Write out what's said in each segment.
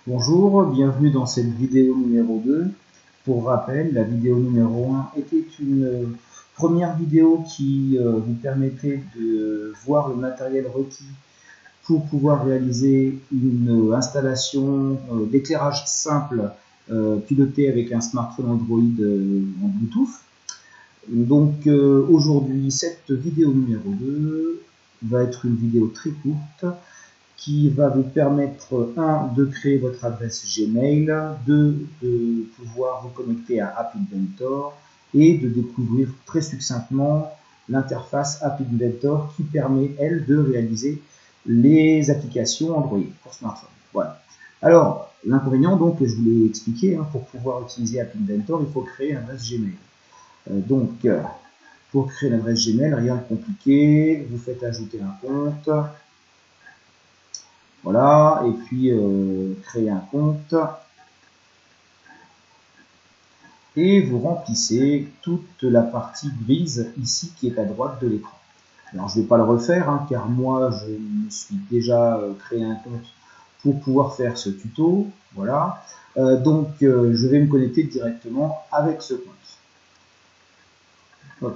Bonjour, bienvenue dans cette vidéo numéro 2. Pour rappel, la vidéo numéro 1 était une première vidéo qui vous permettait de voir le matériel requis pour pouvoir réaliser une installation d'éclairage simple pilotée avec un smartphone Android en Bluetooth. Donc aujourd'hui, cette vidéo numéro 2 va être une vidéo très courte qui va vous permettre, 1, de créer votre adresse Gmail, 2, de pouvoir vous connecter à App Inventor et de découvrir très succinctement l'interface App Inventor qui permet, elle, de réaliser les applications Android pour smartphone. Voilà. Alors, l'inconvénient, donc, que je vous l'ai expliqué, pour pouvoir utiliser App Inventor, il faut créer une adresse Gmail. Pour créer une adresse Gmail, rien de compliqué, vous faites ajouter un compte. Voilà, et puis créer un compte. Et vous remplissez toute la partie grise ici qui est à droite de l'écran. Alors je ne vais pas le refaire, car moi je me suis déjà créé un compte pour pouvoir faire ce tuto. Voilà, je vais me connecter directement avec ce compte.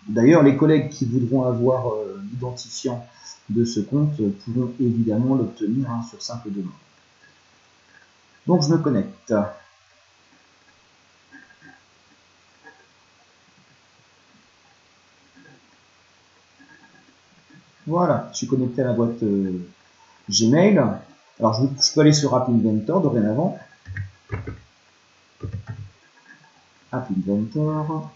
D'ailleurs, les collègues qui voudront avoir l'identifiant de ce compte pourront évidemment l'obtenir sur simple demande. Donc je me connecte. Voilà, je suis connecté à la boîte Gmail. Alors je peux aller sur App Inventor dorénavant. App Inventor.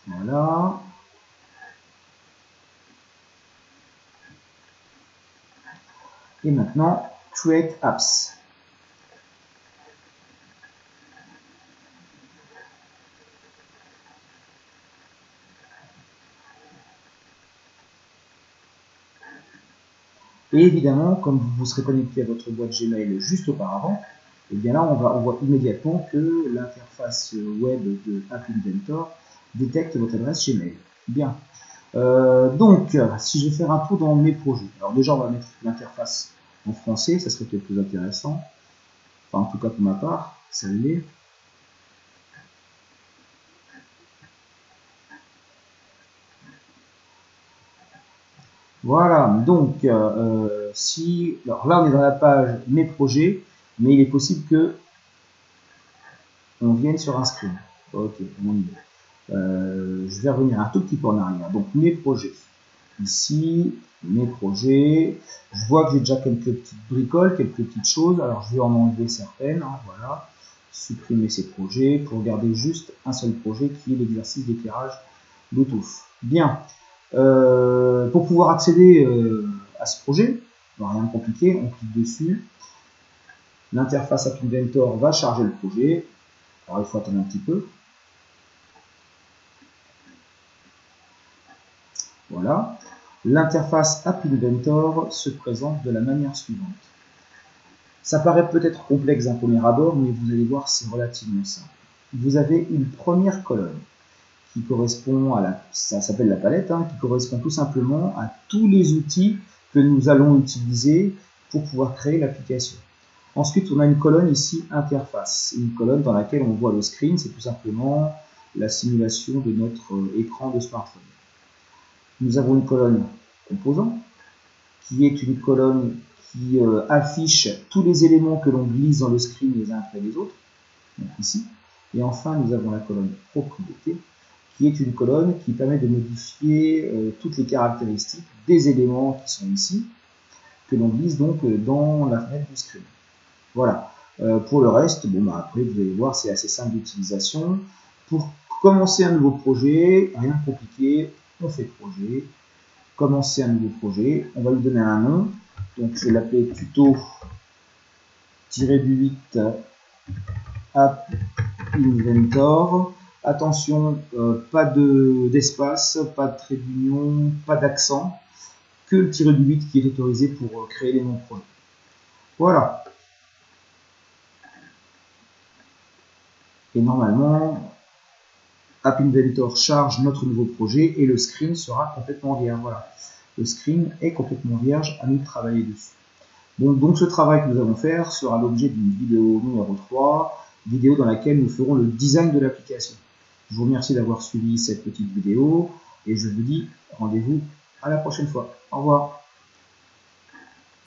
Voilà. Et maintenant, Create Apps. Et évidemment, comme vous serez connecté à votre boîte Gmail juste auparavant, et bien là, on voit immédiatement que l'interface web de App Inventor détecte votre adresse Gmail. Bien. Si je vais faire un tour dans mes projets, alors déjà, on va mettre l'interface en français, ça serait peut-être plus intéressant. Enfin, en tout cas pour ma part, ça l'est. Voilà, donc alors là on est dans la page mes projets, mais il est possible que on vienne sur un screen. Ok, on y est. Je vais revenir un tout petit peu en arrière. Donc mes projets. Ici, mes projets. Je vois que j'ai déjà quelques petites bricoles, quelques petites choses. Alors je vais en enlever certaines. Voilà. Supprimer ces projets pour garder juste un seul projet qui est l'exercice d'éclairage Bluetooth. Bien. Pour pouvoir accéder à ce projet, rien de compliqué, on clique dessus. L'interface App Inventor va charger le projet. Alors il faut attendre un petit peu. Voilà. L'interface App Inventor se présente de la manière suivante. Ça paraît peut-être complexe d'un premier abord, mais vous allez voir, c'est relativement simple. Vous avez une première colonne qui correspond ça s'appelle la palette, qui correspond tout simplement à tous les outils que nous allons utiliser pour pouvoir créer l'application. Ensuite, on a une colonne ici, interface, une colonne dans laquelle on voit le screen, c'est tout simplement la simulation de notre écran de smartphone. Nous avons une colonne composants, qui est une colonne qui affiche tous les éléments que l'on glisse dans le screen les uns après les autres, donc ici. Et enfin, nous avons la colonne propriété, qui est une colonne qui permet de modifier toutes les caractéristiques des éléments qui sont ici, que l'on glisse donc dans la fenêtre du screen. Voilà. Pour le reste, après, vous allez voir, c'est assez simple d'utilisation. Pour commencer un nouveau projet, rien de compliqué, on fait projet, commencer un nouveau projet, on va lui donner un nom, donc je vais l'appeler tuto-8 App Inventor. Attention, pas d'espace, pas de trait d'union, pas d'accent, que le tiré du 8 qui est autorisé pour créer les noms projets. Voilà. Et normalement, App Inventor charge notre nouveau projet et le screen sera complètement bien. Voilà. le screen est complètement vierge, à nous de travailler dessus. Bon, donc ce travail que nous allons faire sera l'objet d'une vidéo numéro 3, vidéo dans laquelle nous ferons le design de l'application. Je vous remercie d'avoir suivi cette petite vidéo et je vous dis rendez-vous à la prochaine fois. Au revoir.